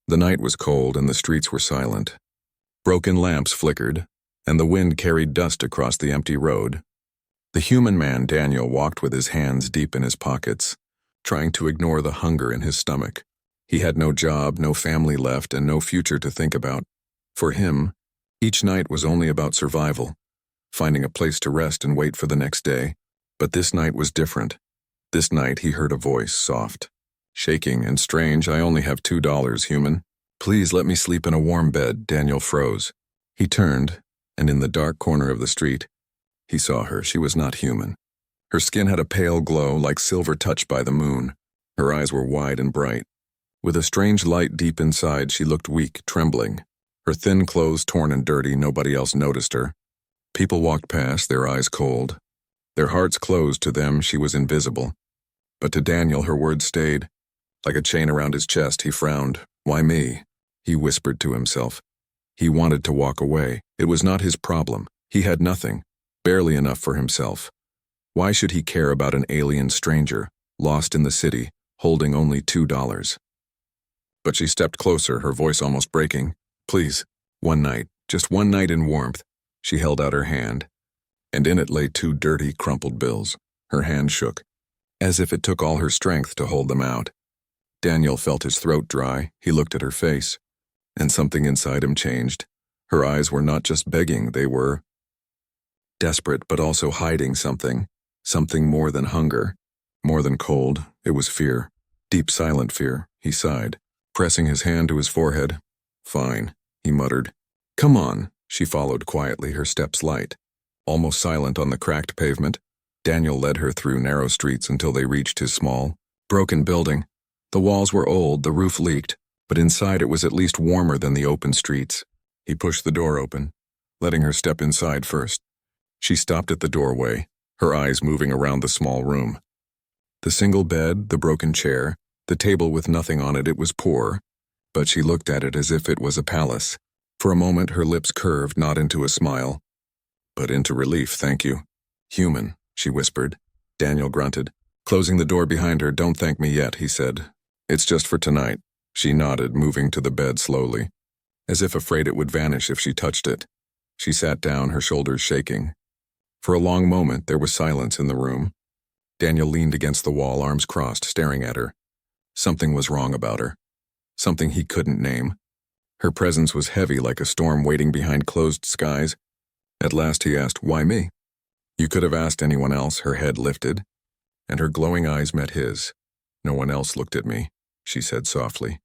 The night was cold and the streets were silent. Broken lamps flickered, and the wind carried dust across the empty road. The human man Daniel walked with his hands deep in his pockets, trying to ignore the hunger in his stomach. He had no job, no family left, and no future to think about. For him, each night was only about survival, finding a place to rest and wait for the next day. But this night was different. This night he heard a voice, soft, shaking and strange. "I only have $2, human. Please let me sleep in a warm bed." Daniel froze. He turned, and in the dark corner of the street, he saw her. She was not human. Her skin had a pale glow, like silver touched by the moon. Her eyes were wide and bright. With a strange light deep inside, she looked weak, trembling. Her thin clothes torn and dirty, nobody else noticed her. People walked past, their eyes cold. Their hearts closed. To them, she was invisible. But to Daniel, her words stayed. Like a chain around his chest, he frowned. "Why me?" he whispered to himself. He wanted to walk away. It was not his problem. He had nothing, barely enough for himself. Why should he care about an alien stranger, lost in the city, holding only $2? But she stepped closer, her voice almost breaking. "Please, one night, just one night in warmth." She held out her hand, and in it lay 2 dirty, crumpled bills. Her hand shook, as if it took all her strength to hold them out. Daniel felt his throat dry. He looked at her face, and something inside him changed. Her eyes were not just begging, they were desperate, but also hiding something more than hunger, more than cold. It was fear, deep, silent fear. He sighed, pressing his hand to his forehead. "Fine," he muttered. "Come on." She followed quietly, her steps light. Almost silent on the cracked pavement, Daniel led her through narrow streets until they reached his small, broken building. The walls were old, the roof leaked, but inside it was at least warmer than the open streets. He pushed the door open, letting her step inside first. She stopped at the doorway, her eyes moving around the small room. The single bed, the broken chair, the table with nothing on it, it was poor, but she looked at it as if it was a palace. For a moment her lips curved, not into a smile, but into relief. "Thank you, human," she whispered. Daniel grunted, closing the door behind her. "Don't thank me yet," he said. "It's just for tonight." She nodded, moving to the bed slowly, as if afraid it would vanish if she touched it. She sat down, her shoulders shaking. For a long moment there was silence in the room. Daniel leaned against the wall, arms crossed, staring at her. Something was wrong about her. Something he couldn't name. Her presence was heavy, like a storm waiting behind closed skies. At last he asked, "Why me?" "You could have asked anyone else." Her head lifted, and her glowing eyes met his. "No one else looked at me," she said softly.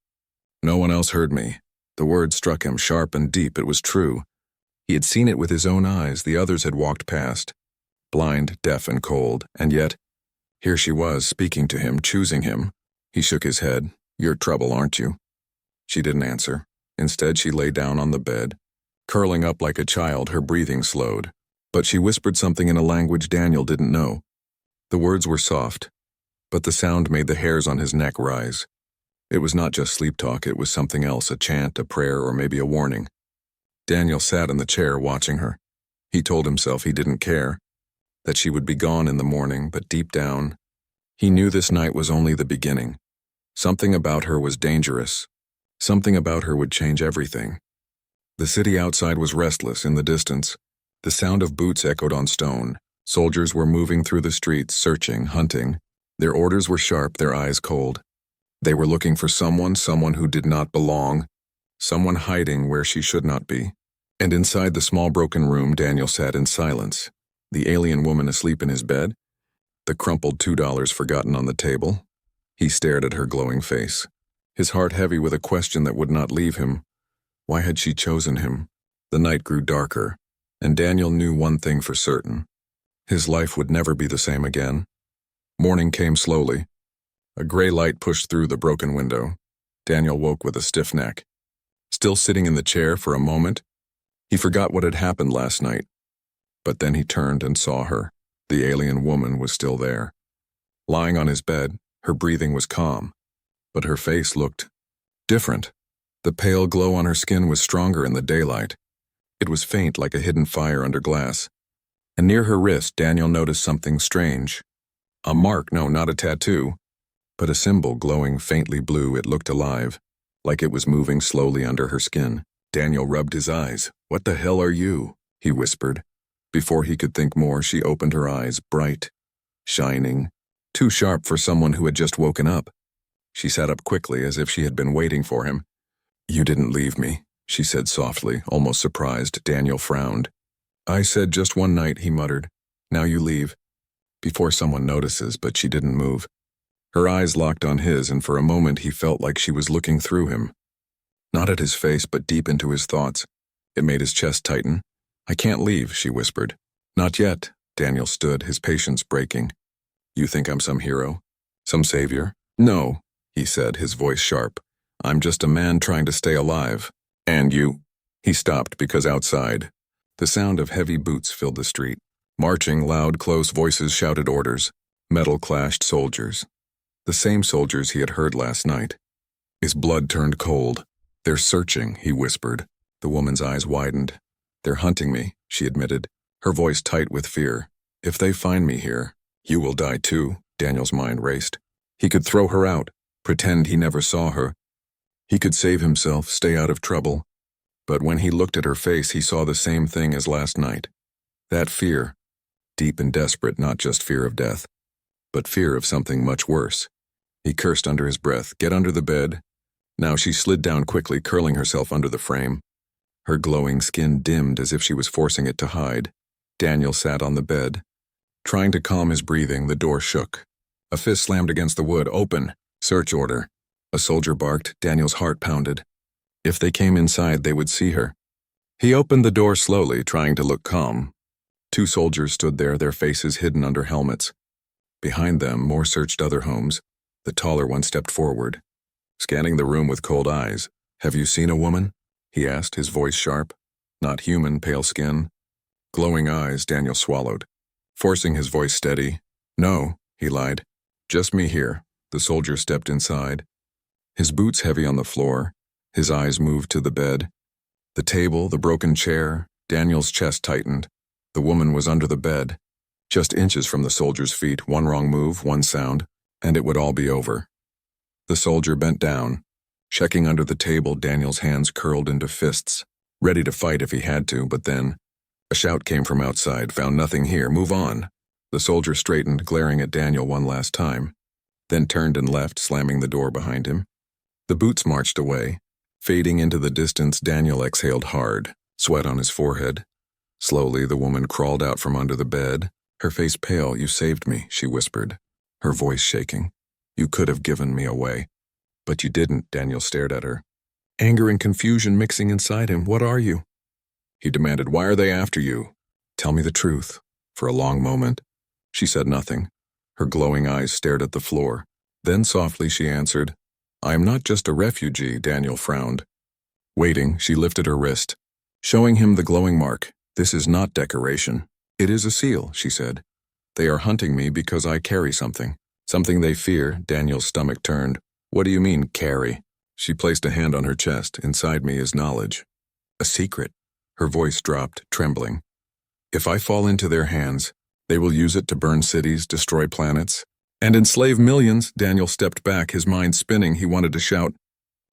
"No one else heard me." The word struck him sharp and deep. It was true. He had seen it with his own eyes. The others had walked past, blind, deaf, and cold, and yet, here she was, speaking to him, choosing him. He shook his head. "You're trouble, aren't you?" She didn't answer. Instead, she lay down on the bed, curling up like a child. Her breathing slowed, but she whispered something in a language Daniel didn't know. The words were soft, but the sound made the hairs on his neck rise. It was not just sleep talk, it was something else, a chant, a prayer, or maybe a warning. Daniel sat in the chair watching her. He told himself he didn't care, that she would be gone in the morning, but deep down, he knew this night was only the beginning. Something about her was dangerous. Something about her would change everything. The city outside was restless. In the distance, the sound of boots echoed on stone. Soldiers were moving through the streets, searching, hunting. Their orders were sharp, their eyes cold. They were looking for someone who did not belong, someone hiding where she should not be. And inside the small broken room, Daniel sat in silence. The alien woman asleep in his bed, the crumpled $2 forgotten on the table. He stared at her glowing face, his heart heavy with a question that would not leave him. Why had she chosen him? The night grew darker, and Daniel knew one thing for certain. His life would never be the same again. Morning came slowly. A gray light pushed through the broken window. Daniel woke with a stiff neck. Still sitting in the chair for a moment, he forgot what had happened last night. But then he turned and saw her. The alien woman was still there. Lying on his bed, her breathing was calm, but her face looked different. The pale glow on her skin was stronger in the daylight. It was faint, like a hidden fire under glass. And near her wrist, Daniel noticed something strange. A mark, no, not a tattoo, but a symbol glowing faintly blue. It looked alive. like it was moving slowly under her skin. Daniel rubbed his eyes. "What the hell are you?" he whispered. Before he could think more, she opened her eyes, bright, shining, too sharp for someone who had just woken up. She sat up quickly as if she had been waiting for him. "You didn't leave me," she said softly, almost surprised. Daniel frowned. "I said just one night," he muttered. "Now you leave." Before someone notices, but she didn't move. Her eyes locked on his, and for a moment he felt like she was looking through him. Not at his face, but deep into his thoughts. It made his chest tighten. "I can't leave," she whispered. "Not yet." Daniel stood, his patience breaking. "You think I'm some hero? Some savior?" "No," he said, his voice sharp. "I'm just a man trying to stay alive. And you—" He stopped because outside, the sound of heavy boots filled the street. Marching, loud, close voices shouted orders. Metal clashed soldiers. The same soldiers he had heard last night. His blood turned cold. "They're searching," he whispered. The woman's eyes widened. "They're hunting me," she admitted, her voice tight with fear. "If they find me here, you will die too." Daniel's mind raced. He could throw her out, pretend he never saw her. He could save himself, stay out of trouble. But when he looked at her face, he saw the same thing as last night. That fear, deep and desperate, not just fear of death, but fear of something much worse. He cursed under his breath. "Get under the bed." Now she slid down quickly, curling herself under the frame. Her glowing skin dimmed as if she was forcing it to hide. Daniel sat on the bed. Trying to calm his breathing, the door shook. A fist slammed against the wood. "Open! Search order!" A soldier barked. Daniel's heart pounded. If they came inside, they would see her. He opened the door slowly, trying to look calm. 2 soldiers stood there, their faces hidden under helmets. Behind them, more searched other homes. The taller one stepped forward, scanning the room with cold eyes. "Have you seen a woman?" he asked, his voice sharp. "Not human, pale skin." Glowing eyes. Daniel swallowed, forcing his voice steady. "No," he lied. "Just me here." The soldier stepped inside. His boots heavy on the floor. His eyes moved to the bed. The table, the broken chair. Daniel's chest tightened. The woman was under the bed, just inches from the soldier's feet. One wrong move, one sound, and it would all be over. The soldier bent down, checking under the table. Daniel's hands curled into fists, ready to fight if he had to, but then a shout came from outside. "Found nothing here. Move on." The soldier straightened, glaring at Daniel one last time, then turned and left, slamming the door behind him. The boots marched away. Fading into the distance, Daniel exhaled hard, sweat on his forehead. Slowly, the woman crawled out from under the bed, her face pale. "You saved me," she whispered, her voice shaking. "You could have given me away." "But you didn't." Daniel stared at her, anger and confusion mixing inside him. "What are you?" he demanded. "Why are they after you? Tell me the truth." For a long moment, she said nothing. Her glowing eyes stared at the floor. Then softly she answered, "I am not just a refugee." Daniel frowned. Waiting, she lifted her wrist, showing him the glowing mark. "This is not decoration. It is a seal," she said. "They are hunting me because I carry something. Something they fear." Daniel's stomach turned. "What do you mean, carry?" She placed a hand on her chest. "Inside me is knowledge. A secret." Her voice dropped, trembling. "If I fall into their hands, they will use it to burn cities, destroy planets, and enslave millions." Daniel stepped back, his mind spinning. He wanted to shout,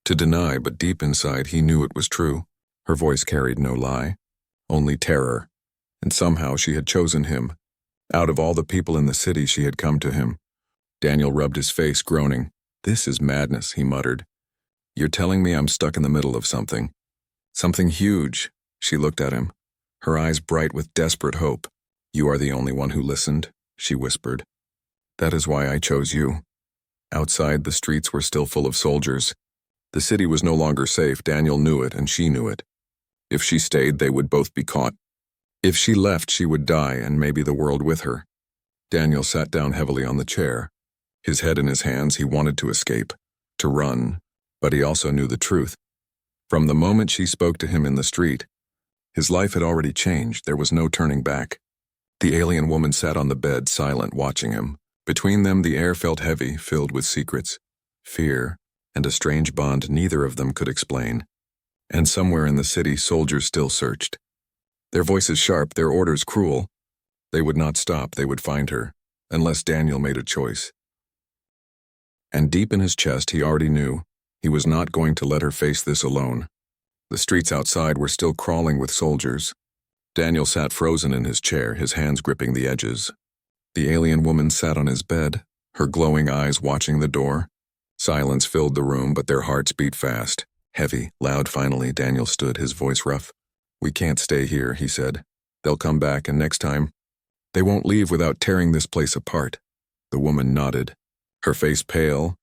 to deny, but deep inside he knew it was true. Her voice carried no lie, only terror. And somehow she had chosen him. Out of all the people in the city, she had come to him. Daniel rubbed his face, groaning. "This is madness," he muttered. "You're telling me I'm stuck in the middle of something. Something huge." She looked at him, her eyes bright with desperate hope. "You are the only one who listened," she whispered. "That is why I chose you." Outside, the streets were still full of soldiers. The city was no longer safe. Daniel knew it, and she knew it. If she stayed, they would both be caught. If she left, she would die, and maybe the world with her. Daniel sat down heavily on the chair. His head in his hands, he wanted to escape, to run, but he also knew the truth. From the moment she spoke to him in the street, his life had already changed. There was no turning back. The alien woman sat on the bed, silent, watching him. Between them, the air felt heavy, filled with secrets, fear, and a strange bond neither of them could explain. And somewhere in the city, soldiers still searched. Their voices sharp, their orders cruel. They would not stop, they would find her, unless Daniel made a choice. And deep in his chest, he already knew, He was not going to let her face this alone. The streets outside were still crawling with soldiers. Daniel sat frozen in his chair, his hands gripping the edges. The alien woman sat on his bed, her glowing eyes watching the door. Silence filled the room, but their hearts beat fast. Heavy, loud. Finally, Daniel stood, his voice rough. "We can't stay here," he said. "They'll come back, and next time, they won't leave without tearing this place apart." The woman nodded, her face pale.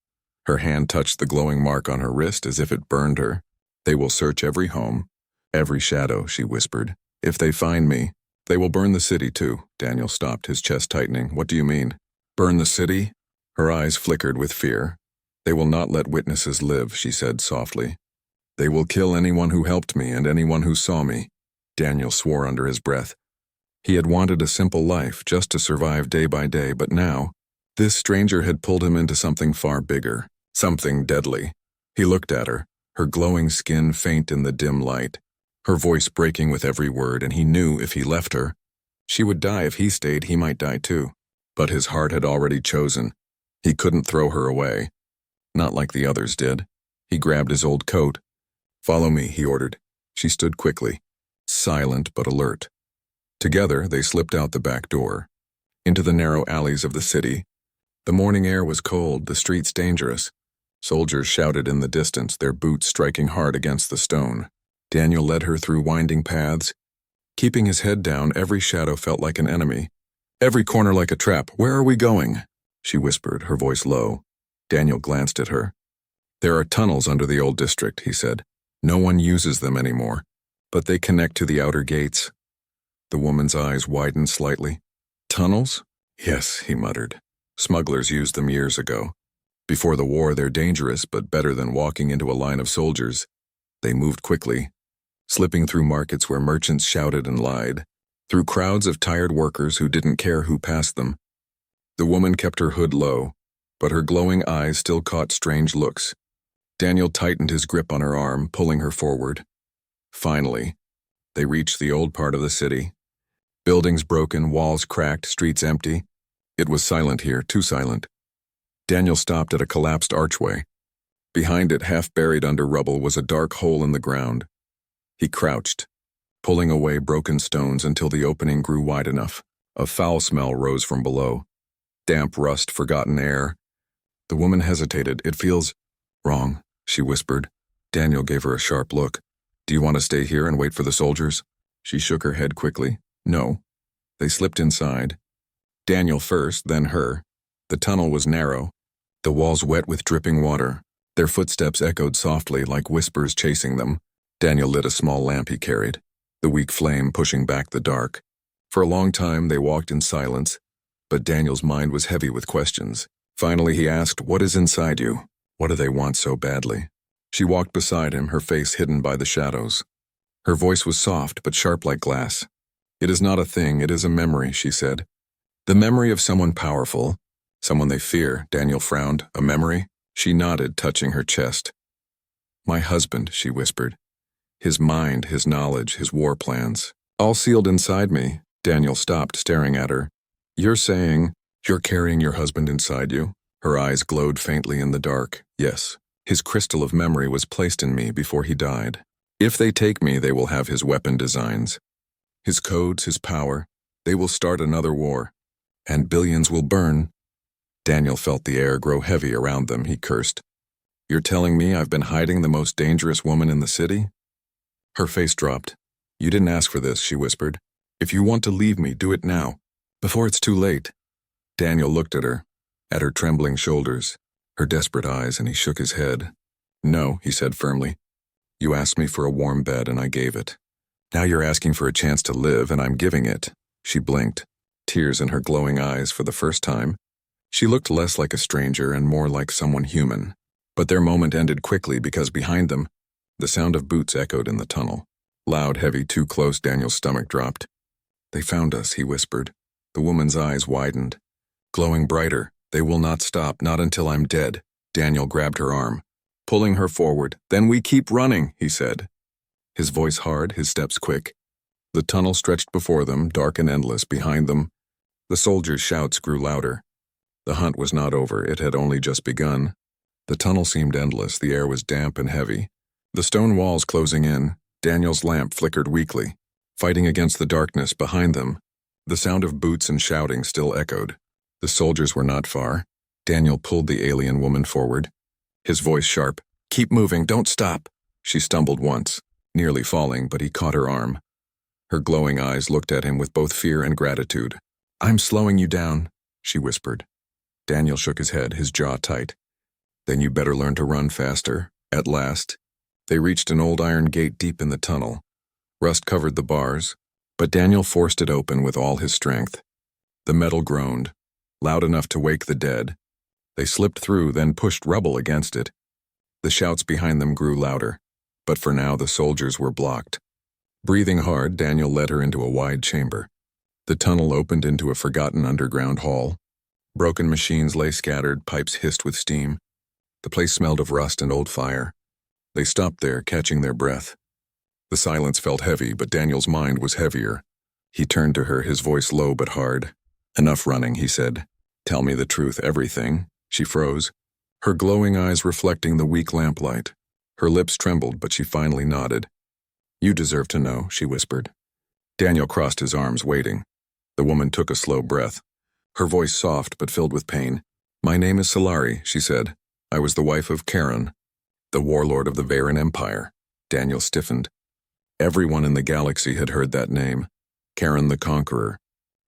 Her hand touched the glowing mark on her wrist as if it burned her. "They will search every home, every shadow," she whispered. "If they find me, they will burn the city too." Daniel stopped, his chest tightening. "What do you mean? Burn the city?" Her eyes flickered with fear. "They will not let witnesses live," she said softly. "They will kill anyone who helped me and anyone who saw me." Daniel swore under his breath. He had wanted a simple life, just to survive day by day, but now, this stranger had pulled him into something far bigger, something deadly. He looked at her, her glowing skin faint in the dim light, her voice breaking with every word, and he knew if he left her, she would die. If he stayed, he might die too. But his heart had already chosen. He couldn't throw her away. Not like the others did. He grabbed his old coat. "Follow me," he ordered. She stood quickly, silent but alert. Together, they slipped out the back door, into the narrow alleys of the city. The morning air was cold, the streets dangerous. Soldiers shouted in the distance, their boots striking hard against the stone. Daniel led her through winding paths. Keeping his head down, every shadow felt like an enemy. Every corner like a trap. "Where are we going?" she whispered, her voice low. Daniel glanced at her. "There are tunnels under the old district," he said. "No one uses them anymore, but they connect to the outer gates." The woman's eyes widened slightly. "Tunnels?" "Yes," he muttered. "Smugglers used them years ago. Before the war, they're dangerous, but better than walking into a line of soldiers." They moved quickly, slipping through markets where merchants shouted and lied, through crowds of tired workers who didn't care who passed them. The woman kept her hood low, but her glowing eyes still caught strange looks. Daniel tightened his grip on her arm, pulling her forward. Finally, they reached the old part of the city. Buildings broken, walls cracked, streets empty. It was silent here, too silent. Daniel stopped at a collapsed archway. Behind it, half buried under rubble, was a dark hole in the ground. He crouched, pulling away broken stones until the opening grew wide enough. A foul smell rose from below. Damp rust, forgotten air. The woman hesitated. "It feels wrong," she whispered. Daniel gave her a sharp look. "Do you want to stay here and wait for the soldiers?" She shook her head quickly. "No." They slipped inside. Daniel first, then her. The tunnel was narrow, the walls wet with dripping water. Their footsteps echoed softly like whispers chasing them. Daniel lit a small lamp he carried, the weak flame pushing back the dark. For a long time they walked in silence, but Daniel's mind was heavy with questions. Finally he asked, "What is inside you? What do they want so badly?" She walked beside him, her face hidden by the shadows. Her voice was soft but sharp like glass. "It is not a thing, it is a memory," she said. "The memory of someone powerful, someone they fear." Daniel frowned. "A memory?" She nodded, touching her chest. "My husband," she whispered. "His mind, his knowledge, his war plans, all sealed inside me." Daniel stopped, staring at her. "You're saying you're carrying your husband inside you?" Her eyes glowed faintly in the dark. "Yes. His crystal of memory was placed in me before he died. If they take me, they will have his weapon designs, his codes, his power. They will start another war, and billions will burn." Daniel felt the air grow heavy around them. He cursed. "You're telling me I've been hiding the most dangerous woman in the city?" Her face dropped. "You didn't ask for this," she whispered. "If you want to leave me, do it now, before it's too late." Daniel looked at her trembling shoulders, her desperate eyes, and he shook his head. "No," he said firmly. "You asked me for a warm bed, and I gave it. Now you're asking for a chance to live, and I'm giving it." She blinked, tears in her glowing eyes for the first time. She looked less like a stranger and more like someone human. But their moment ended quickly because behind them, the sound of boots echoed in the tunnel. Loud, heavy, too close. Daniel's stomach dropped. "They found us," he whispered. The woman's eyes widened, glowing brighter. "They will not stop, not until I'm dead." Daniel grabbed her arm, pulling her forward. "Then we keep running," he said, his voice hard, his steps quick. The tunnel stretched before them, dark and endless. Behind them, the soldiers' shouts grew louder. The hunt was not over, it had only just begun. The tunnel seemed endless, the air was damp and heavy. The stone walls closing in, Daniel's lamp flickered weakly. Fighting against the darkness behind them, the sound of boots and shouting still echoed. The soldiers were not far. Daniel pulled the alien woman forward, his voice sharp. "Keep moving, don't stop." She stumbled once, nearly falling, but he caught her arm. Her glowing eyes looked at him with both fear and gratitude. "I'm slowing you down," she whispered. Daniel shook his head, his jaw tight. "Then you better learn to run faster." At last, they reached an old iron gate deep in the tunnel. Rust covered the bars, but Daniel forced it open with all his strength. The metal groaned, loud enough to wake the dead. They slipped through, then pushed rubble against it. The shouts behind them grew louder, but for now the soldiers were blocked. Breathing hard, Daniel led her into a wide chamber. The tunnel opened into a forgotten underground hall. Broken machines lay scattered, pipes hissed with steam. The place smelled of rust and old fire. They stopped there, catching their breath. The silence felt heavy, but Daniel's mind was heavier. He turned to her, his voice low but hard. "Enough running," he said. "Tell me the truth, everything." She froze, her glowing eyes reflecting the weak lamplight. Her lips trembled, but she finally nodded. "You deserve to know," she whispered. Daniel crossed his arms, waiting. The woman took a slow breath, her voice soft but filled with pain. "My name is Solari," she said. "I was the wife of Karen, the warlord of the Varen Empire." Daniel stiffened. Everyone in the galaxy had heard that name. Karen the Conqueror,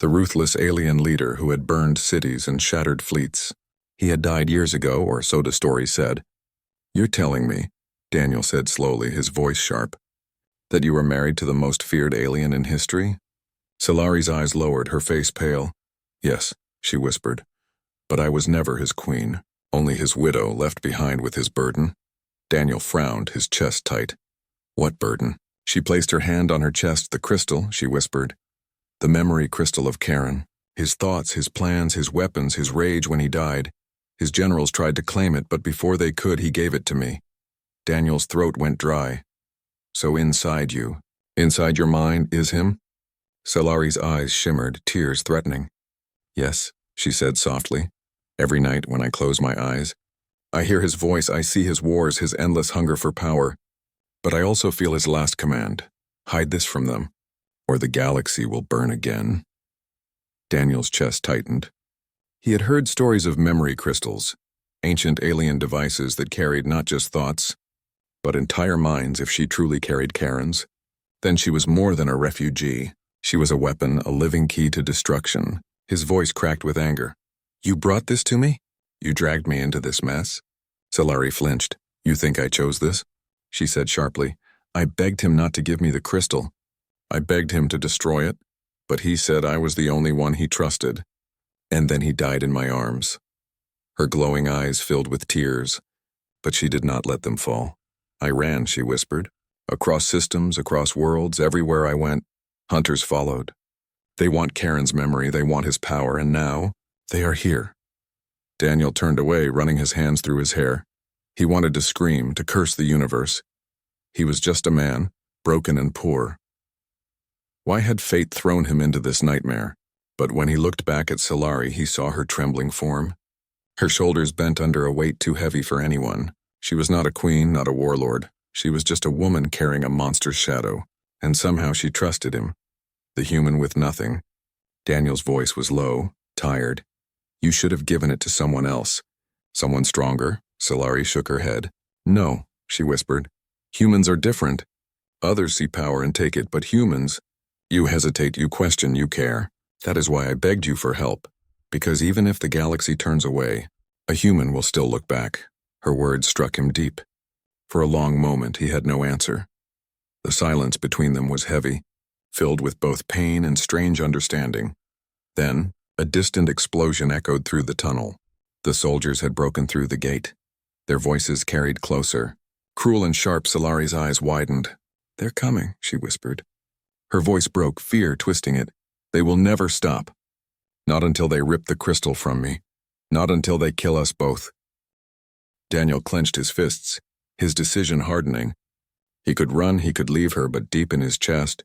the ruthless alien leader who had burned cities and shattered fleets. He had died years ago, or so the story said. "You're telling me," Daniel said slowly, his voice sharp, "that you were married to the most feared alien in history?" Solari's eyes lowered, her face pale. "Yes," she whispered, "but I was never his queen, only his widow left behind with his burden." Daniel frowned, his chest tight. "What burden?" She placed her hand on her chest. "The crystal," she whispered. "The memory crystal of Karen. His thoughts, his plans, his weapons, his rage when he died. His generals tried to claim it, but before they could, he gave it to me." Daniel's throat went dry. "So inside you, inside your mind, is him?" Solari's eyes shimmered, tears threatening. "Yes," she said softly. "Every night when I close my eyes, I hear his voice, I see his wars, his endless hunger for power. But I also feel his last command. Hide this from them, or the galaxy will burn again." Daniel's chest tightened. He had heard stories of memory crystals, ancient alien devices that carried not just thoughts, but entire minds. If she truly carried Karen's, then she was more than a refugee. She was a weapon, a living key to destruction. His voice cracked with anger. "You brought this to me? You dragged me into this mess?" Solari flinched. "You think I chose this?" She said sharply. "I begged him not to give me the crystal. I begged him to destroy it, but he said I was the only one he trusted. And then he died in my arms." Her glowing eyes filled with tears, but she did not let them fall. "I ran," she whispered. "Across systems, across worlds, everywhere I went, hunters followed. They want Karen's memory, they want his power, and now they are here." Daniel turned away, running his hands through his hair. He wanted to scream, to curse the universe. He was just a man, broken and poor. Why had fate thrown him into this nightmare? But when he looked back at Solari, he saw her trembling form. Her shoulders bent under a weight too heavy for anyone. She was not a queen, not a warlord. She was just a woman carrying a monster's shadow, and somehow she trusted him. The human with nothing. Daniel's voice was low, tired. "You should have given it to someone else. Someone stronger." Solari shook her head. "No," she whispered. "Humans are different. Others see power and take it, but humans, you hesitate, you question, you care. That is why I begged you for help. Because even if the galaxy turns away, a human will still look back." Her words struck him deep. For a long moment, he had no answer. The silence between them was heavy, filled with both pain and strange understanding. Then, a distant explosion echoed through the tunnel. The soldiers had broken through the gate. Their voices carried closer. Cruel and sharp, Solari's eyes widened. "They're coming," she whispered. Her voice broke, fear twisting it. "They will never stop. Not until they rip the crystal from me. Not until they kill us both." Daniel clenched his fists, his decision hardening. He could run, he could leave her, but deep in his chest,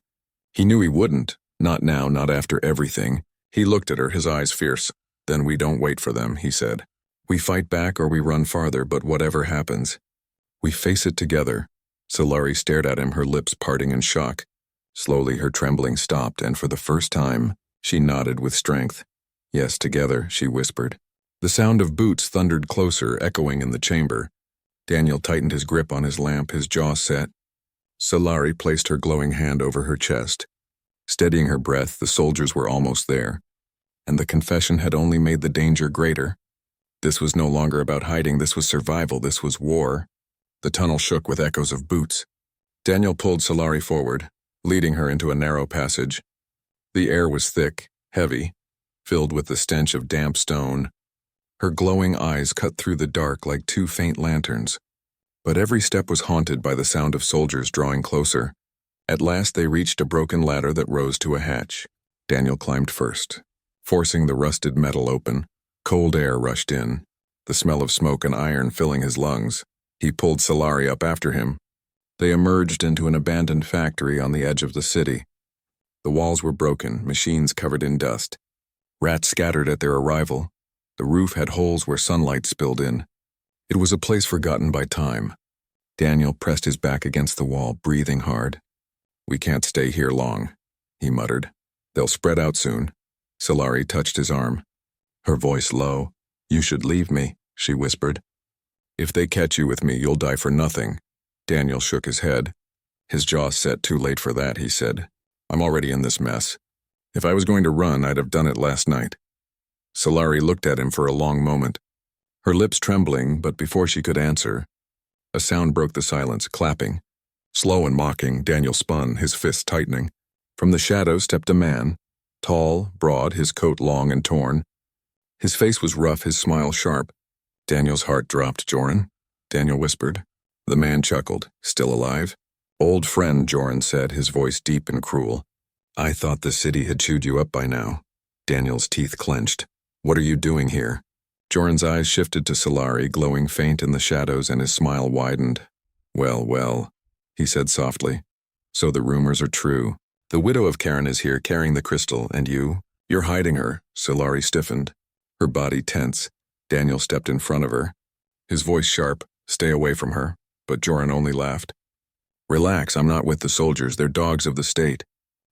he knew he wouldn't. Not now, not after everything. He looked at her, his eyes fierce. "Then we don't wait for them," he said. We fight back or we run farther, but whatever happens, we face it together. Solari stared at him, her lips parting in shock. Slowly her trembling stopped, and for the first time, she nodded with strength. Yes, together, she whispered. The sound of boots thundered closer, echoing in the chamber. Daniel tightened his grip on his lamp, his jaw set. Solari placed her glowing hand over her chest. Steadying her breath, the soldiers were almost there. And the confession had only made the danger greater. This was no longer about hiding, this was survival, this was war. The tunnel shook with echoes of boots. Daniel pulled Solari forward, leading her into a narrow passage. The air was thick, heavy, filled with the stench of damp stone. Her glowing eyes cut through the dark like two faint lanterns. But every step was haunted by the sound of soldiers drawing closer. At last they reached a broken ladder that rose to a hatch. Daniel climbed first. Forcing the rusted metal open, cold air rushed in, the smell of smoke and iron filling his lungs. He pulled Solari up after him. They emerged into an abandoned factory on the edge of the city. The walls were broken, machines covered in dust. Rats scattered at their arrival. The roof had holes where sunlight spilled in. It was a place forgotten by time. Daniel pressed his back against the wall, breathing hard. "We can't stay here long," he muttered. "They'll spread out soon." Solari touched his arm. Her voice low. "You should leave me," she whispered. "If they catch you with me, you'll die for nothing." Daniel shook his head. His jaw set. "Too late for that," he said. "I'm already in this mess. If I was going to run, I'd have done it last night." Solari looked at him for a long moment, her lips trembling, but before she could answer, a sound broke the silence, clapping. Slow and mocking, Daniel spun, his fists tightening. From the shadow stepped a man, tall, broad, his coat long and torn. His face was rough, his smile sharp. Daniel's heart dropped. "Joran?" Daniel whispered. The man chuckled. "Still alive?" "Old friend," Joran said, his voice deep and cruel. "I thought the city had chewed you up by now." Daniel's teeth clenched. "What are you doing here?" Joran's eyes shifted to Solari, glowing faint in the shadows, and his smile widened. "Well, well," he said softly. "So the rumors are true. The widow of Karen is here carrying the crystal, and you're hiding her." Solari stiffened, her body tense. Daniel stepped in front of her, his voice sharp. "Stay away from her." But Joran only laughed. "Relax, I'm not with the soldiers, they're dogs of the state.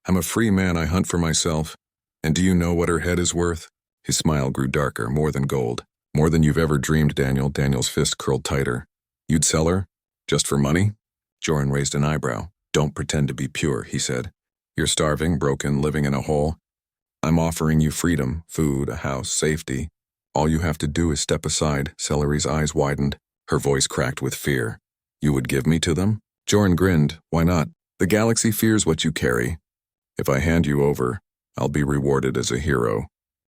I'm a free man, I hunt for myself. And do you know what her head is worth?" His smile grew darker, more than gold. "More than you've ever dreamed, Daniel." Daniel's fist curled tighter. "You'd sell her? Just for money?" Joran raised an eyebrow. "Don't pretend to be pure," he said. "You're starving, broken, living in a hole. I'm offering you freedom, food, a house, safety. All you have to do is step aside." Solari's eyes widened, her voice cracked with fear. "You would give me to them?" Joran grinned. "Why not? The galaxy fears what you carry. If I hand you over, I'll be rewarded as a hero.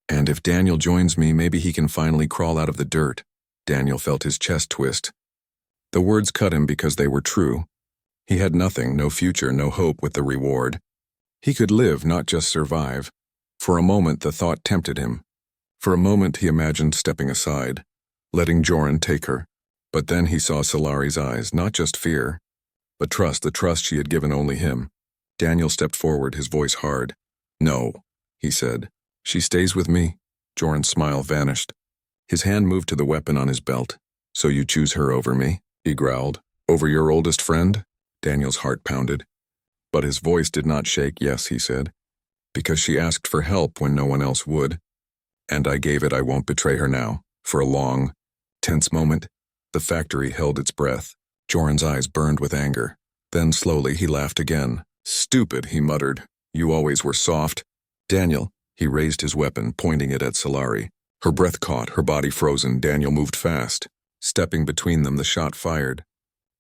And if Daniel joins me, maybe he can finally crawl out of the dirt." Daniel felt his chest twist. The words cut him because they were true. He had nothing, no future, no hope with the reward. He could live, not just survive. For a moment the thought tempted him. For a moment he imagined stepping aside, letting Joran take her. But then he saw Solari's eyes, not just fear, but trust, the trust she had given only him. Daniel stepped forward, his voice hard. "No," he said. "She stays with me." Joran's smile vanished. His hand moved to the weapon on his belt. "So you choose her over me?" he growled. "Over your oldest friend?" Daniel's heart pounded. But his voice did not shake. "Yes," he said. "Because she asked for help when no one else would. And I gave it. I won't betray her now." For a long, tense moment, the factory held its breath. Joran's eyes burned with anger. Then slowly he laughed again. "Stupid," he muttered. "You always were soft." "Daniel." He raised his weapon, pointing it at Solari. Her breath caught, her body frozen. Daniel moved fast. Stepping between them, the shot fired.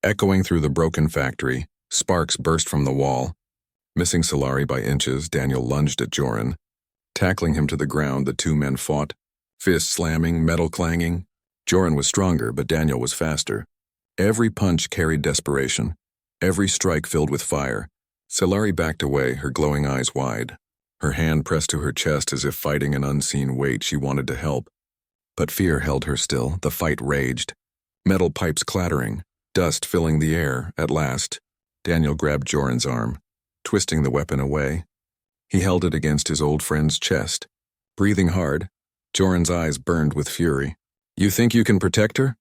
Echoing through the broken factory, sparks burst from the wall. Missing Solari by inches, Daniel lunged at Joran. Tackling him to the ground, the two men fought. Fists slamming, metal clanging. Joran was stronger, but Daniel was faster. Every punch carried desperation. Every strike filled with fire. Solari backed away, her glowing eyes wide. Her hand pressed to her chest as if fighting an unseen weight. She wanted to help. But fear held her still. The fight raged. Metal pipes clattering, dust filling the air. At last, Daniel grabbed Joran's arm, twisting the weapon away. He held it against his old friend's chest. Breathing hard, Joran's eyes burned with fury. You think you can protect her?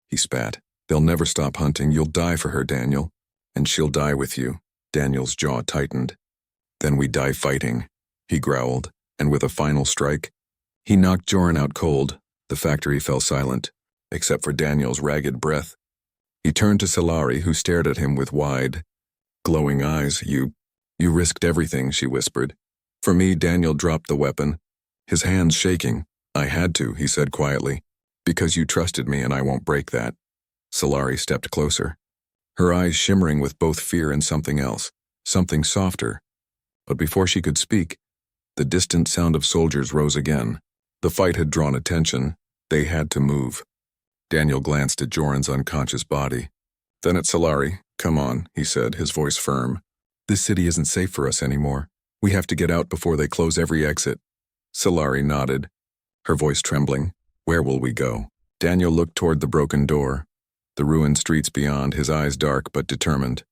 He spat. They'll never stop hunting. You'll die for her, Daniel. And she'll die with you. Daniel's jaw tightened. Then we die fighting, he growled, and with a final strike, he knocked Joran out cold. The factory fell silent, except for Daniel's ragged breath. He turned to Solari, who stared at him with wide, glowing eyes. You risked everything, she whispered. For me, Daniel dropped the weapon, his hands shaking. I had to, he said quietly, because you trusted me and I won't break that. Solari stepped closer, her eyes shimmering with both fear and something else, something softer. But before she could speak, the distant sound of soldiers rose again. The fight had drawn attention. They had to move. Daniel glanced at Joran's unconscious body. Then at Solari. Come on, he said, his voice firm. This city isn't safe for us anymore. We have to get out before they close every exit. Solari nodded, her voice trembling. Where will we go? Daniel looked toward the broken door, the ruined streets beyond, his eyes dark but determined.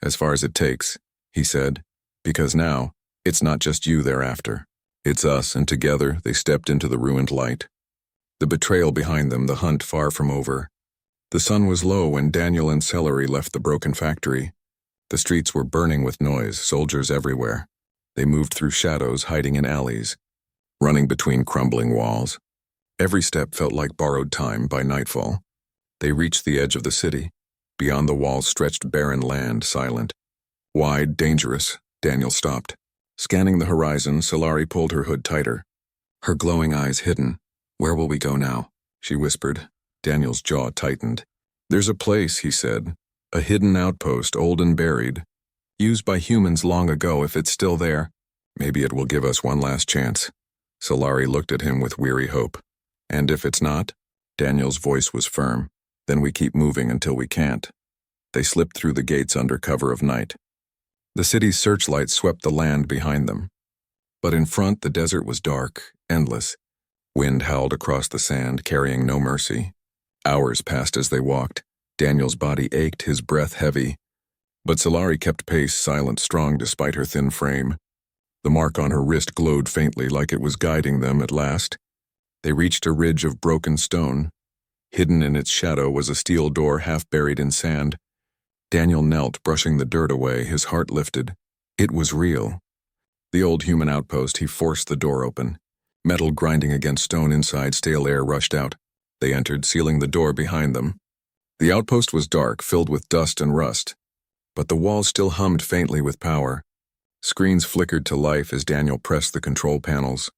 As far as it takes, he said. Because now, it's not just you they're after. It's us, and together they stepped into the ruined light. The betrayal behind them, the hunt far from over. The sun was low when Daniel and Celery left the broken factory. The streets were burning with noise, soldiers everywhere. They moved through shadows, hiding in alleys, running between crumbling walls. Every step felt like borrowed time. By nightfall, they reached the edge of the city. Beyond the walls stretched barren land, silent. Wide, dangerous. Daniel stopped. Scanning the horizon, Solari pulled her hood tighter, her glowing eyes hidden. Where will we go now? She whispered. Daniel's jaw tightened. There's a place, he said. A hidden outpost, old and buried. Used by humans long ago. If it's still there, maybe it will give us one last chance. Solari looked at him with weary hope. And if it's not? Daniel's voice was firm. Then we keep moving until we can't. They slipped through the gates under cover of night. The city's searchlights swept the land behind them. But in front, the desert was dark, endless. Wind howled across the sand, carrying no mercy. Hours passed as they walked. Daniel's body ached, his breath heavy. But Solari kept pace, silent, strong despite her thin frame. The mark on her wrist glowed faintly, like it was guiding them at last. They reached a ridge of broken stone. Hidden in its shadow was a steel door half buried in sand. Daniel knelt, brushing the dirt away, his heart lifted. It was real. The old human outpost. He forced the door open. Metal grinding against stone inside, stale air rushed out. They entered, sealing the door behind them. The outpost was dark, filled with dust and rust. But the walls still hummed faintly with power. Screens flickered to life as Daniel pressed the control panels.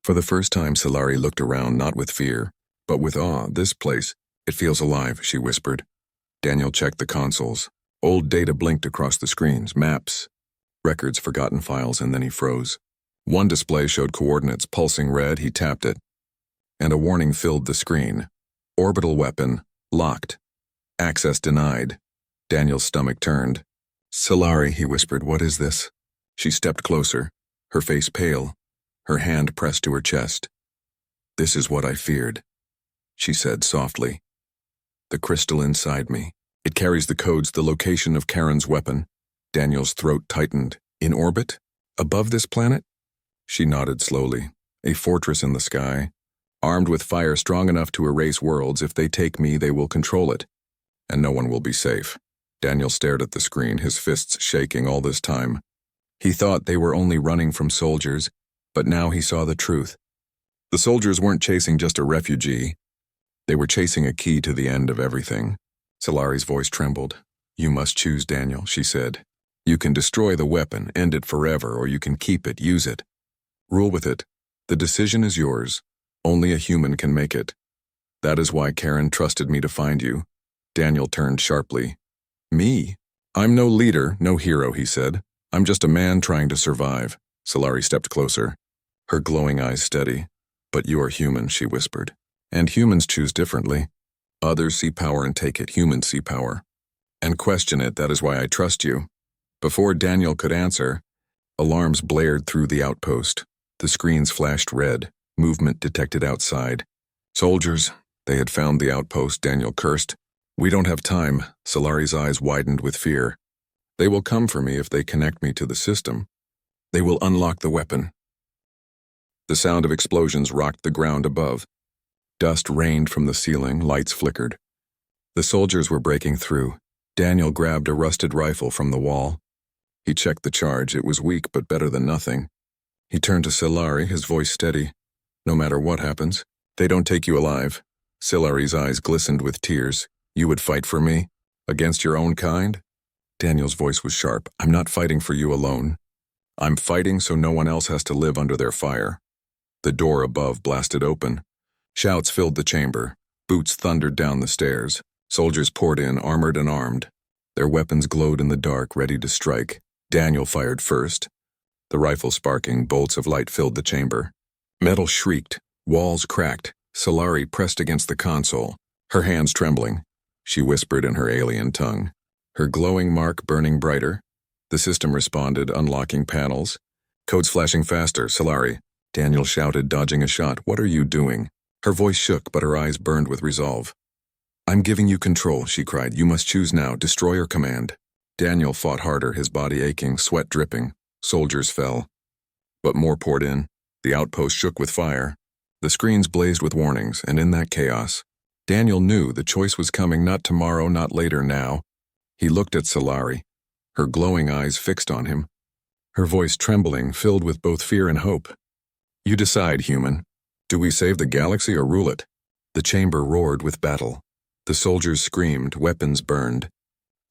For the first time, Solari looked around, not with fear, but with awe. This place, it feels alive, she whispered. Daniel checked the consoles. Old data blinked across the screens, maps, records, forgotten files, and then he froze. One display showed coordinates pulsing red. He tapped it, and a warning filled the screen. Orbital weapon, locked. Access denied. Daniel's stomach turned. Solari, he whispered, what is this? She stepped closer, her face pale, her hand pressed to her chest. This is what I feared, she said softly. The crystal inside me. It carries the codes, the location of Karen's weapon. Daniel's throat tightened. In orbit? Above this planet? She nodded slowly. A fortress in the sky, armed with fire strong enough to erase worlds. If they take me, they will control it, and no one will be safe. Daniel stared at the screen, his fists shaking all this time. He thought they were only running from soldiers, but now he saw the truth. The soldiers weren't chasing just a refugee. They were chasing a key to the end of everything. Solari's voice trembled. You must choose, Daniel, she said. You can destroy the weapon, end it forever, or you can keep it, use it. Rule with it. The decision is yours. Only a human can make it. That is why Karen trusted me to find you. Daniel turned sharply. Me? I'm no leader, no hero, he said. I'm just a man trying to survive. Solari stepped closer, her glowing eyes steady. But you are human, she whispered. And humans choose differently. Others see power and take it. Humans see power and question it. That is why I trust you. Before Daniel could answer, alarms blared through the outpost. The screens flashed red, movement detected outside. Soldiers, they had found the outpost, Daniel cursed. We don't have time. Solari's eyes widened with fear. They will come for me if they connect me to the system. They will unlock the weapon. The sound of explosions rocked the ground above. Dust rained from the ceiling, lights flickered. The soldiers were breaking through. Daniel grabbed a rusted rifle from the wall. He checked the charge. It was weak, but better than nothing. He turned to Silari, his voice steady. No matter what happens, they don't take you alive. Silari's eyes glistened with tears. You would fight for me? Against your own kind? Daniel's voice was sharp. I'm not fighting for you alone. I'm fighting so no one else has to live under their fire. The door above blasted open. Shouts filled the chamber. Boots thundered down the stairs. Soldiers poured in, armored and armed. Their weapons glowed in the dark, ready to strike. Daniel fired first. The rifle sparking, bolts of light filled the chamber. Metal shrieked. Walls cracked. Silari pressed against the console, her hands trembling. She whispered in her alien tongue, her glowing mark burning brighter. The system responded, unlocking panels. Codes flashing faster. Silari, Daniel shouted, dodging a shot. What are you doing? Her voice shook, but her eyes burned with resolve. I'm giving you control, she cried. You must choose now, destroy or command. Daniel fought harder, his body aching, sweat dripping. Soldiers fell. But more poured in. The outpost shook with fire. The screens blazed with warnings, and in that chaos, Daniel knew the choice was coming, not tomorrow, not later, now. He looked at Silari, her glowing eyes fixed on him, her voice trembling, filled with both fear and hope. You decide, human. Do we save the galaxy or rule it? The chamber roared with battle. The soldiers screamed, weapons burned.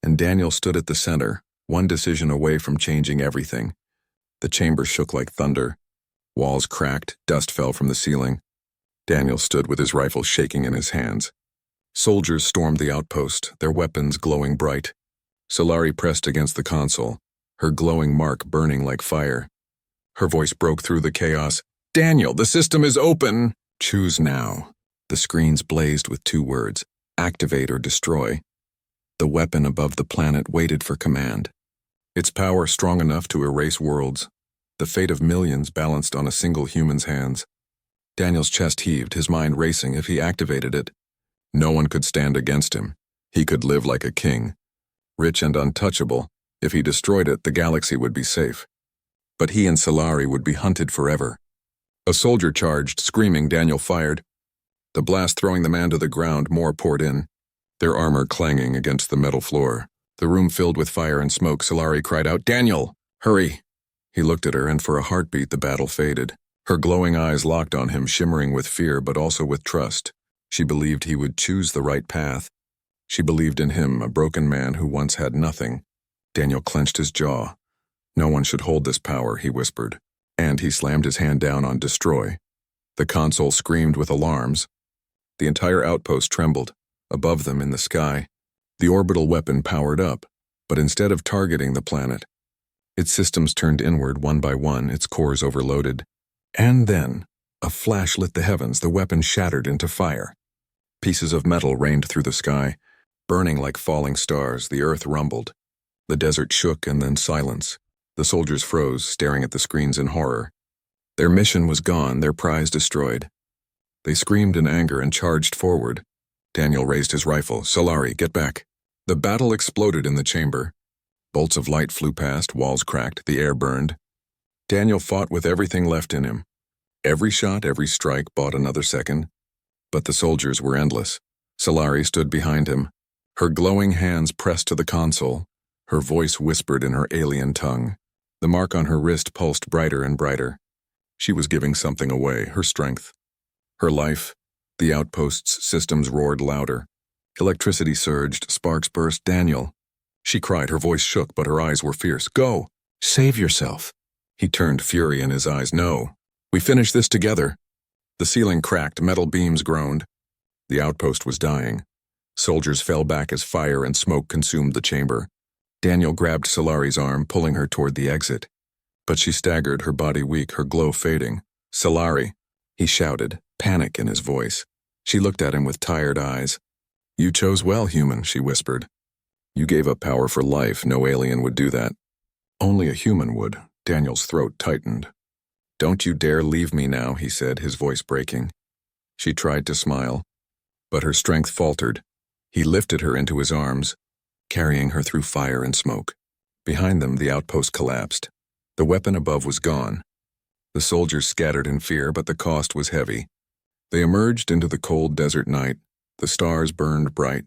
And Daniel stood at the center, one decision away from changing everything. The chamber shook like thunder. Walls cracked, dust fell from the ceiling. Daniel stood with his rifle shaking in his hands. Soldiers stormed the outpost, their weapons glowing bright. Silari pressed against the console, her glowing mark burning like fire. Her voice broke through the chaos. Daniel, the system is open! Choose now. The screens blazed with 2 words, activate or destroy. The weapon above the planet waited for command. Its power strong enough to erase worlds. The fate of millions balanced on a single human's hands. Daniel's chest heaved, his mind racing. If he activated it, no one could stand against him. He could live like a king, rich and untouchable. If he destroyed it, the galaxy would be safe. But he and Silari would be hunted forever. A soldier charged, screaming. Daniel fired. The blast throwing the man to the ground, more poured in, their armor clanging against the metal floor. The room filled with fire and smoke. Silari cried out, Daniel, hurry! He looked at her, and for a heartbeat the battle faded. Her glowing eyes locked on him, shimmering with fear but also with trust. She believed he would choose the right path. She believed in him, a broken man who once had nothing. Daniel clenched his jaw. No one should hold this power, he whispered. And he slammed his hand down on destroy. The console screamed with alarms. The entire outpost trembled. Above them in the sky, the orbital weapon powered up, but instead of targeting the planet, its systems turned inward one by one, its cores overloaded. And then, a flash lit the heavens, the weapon shattered into fire. Pieces of metal rained through the sky, burning like falling stars. The earth rumbled. The desert shook, and then silence. The soldiers froze, staring at the screens in horror. Their mission was gone, their prize destroyed. They screamed in anger and charged forward. Daniel raised his rifle. Silari, get back. The battle exploded in the chamber. Bolts of light flew past, walls cracked, the air burned. Daniel fought with everything left in him. Every shot, every strike bought another second. But the soldiers were endless. Silari stood behind him, her glowing hands pressed to the console, her voice whispered in her alien tongue. The mark on her wrist pulsed brighter and brighter. She was giving something away, her strength, her life. The outpost's systems roared louder. Electricity surged, sparks burst. Daniel, she cried, her voice shook, but her eyes were fierce. Go! Save yourself! He turned, fury in his eyes. No! We finish this together! The ceiling cracked, metal beams groaned. The outpost was dying. Soldiers fell back as fire and smoke consumed the chamber. Daniel grabbed Silari's arm, pulling her toward the exit. But she staggered, her body weak, her glow fading. Silari, he shouted, panic in his voice. She looked at him with tired eyes. You chose well, human, she whispered. You gave up power for life. No alien would do that. Only a human would. Daniel's throat tightened. Don't you dare leave me now, he said, his voice breaking. She tried to smile, but her strength faltered. He lifted her into his arms, carrying her through fire and smoke. Behind them, the outpost collapsed. The weapon above was gone. The soldiers scattered in fear, but the cost was heavy. They emerged into the cold desert night. The stars burned bright,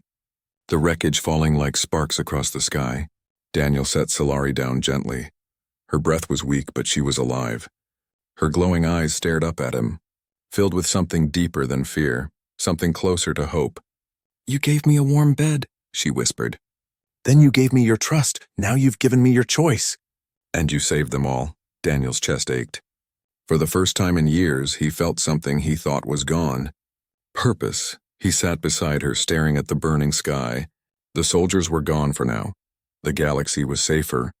the wreckage falling like sparks across the sky. Daniel set Solari down gently. Her breath was weak, but she was alive. Her glowing eyes stared up at him, filled with something deeper than fear, something closer to hope. "You gave me a warm bed," she whispered. "Then you gave me your trust. Now you've given me your choice." "And you saved them all." Daniel's chest ached. For the first time in years, he felt something he thought was gone. Purpose. He sat beside her, staring at the burning sky. The soldiers were gone for now. The galaxy was safer.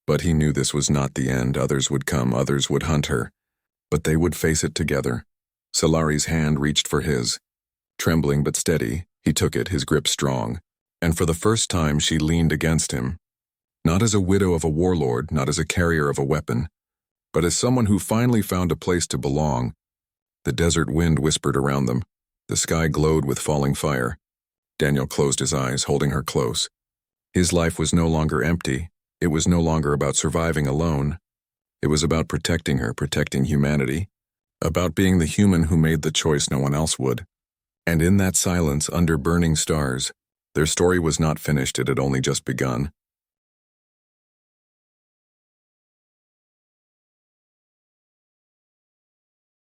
But he knew this was not the end. Others would come, others would hunt her. But they would face it together. Solari's hand reached for his. Trembling but steady, he took it, his grip strong. And for the first time, she leaned against him. Not as a widow of a warlord, not as a carrier of a weapon, but as someone who finally found a place to belong. The desert wind whispered around them. The sky glowed with falling fire. Daniel closed his eyes, holding her close. His life was no longer empty. It was no longer about surviving alone. It was about protecting her, protecting humanity. About being the human who made the choice no one else would. And in that silence, under burning stars, their story was not finished, it had only just begun.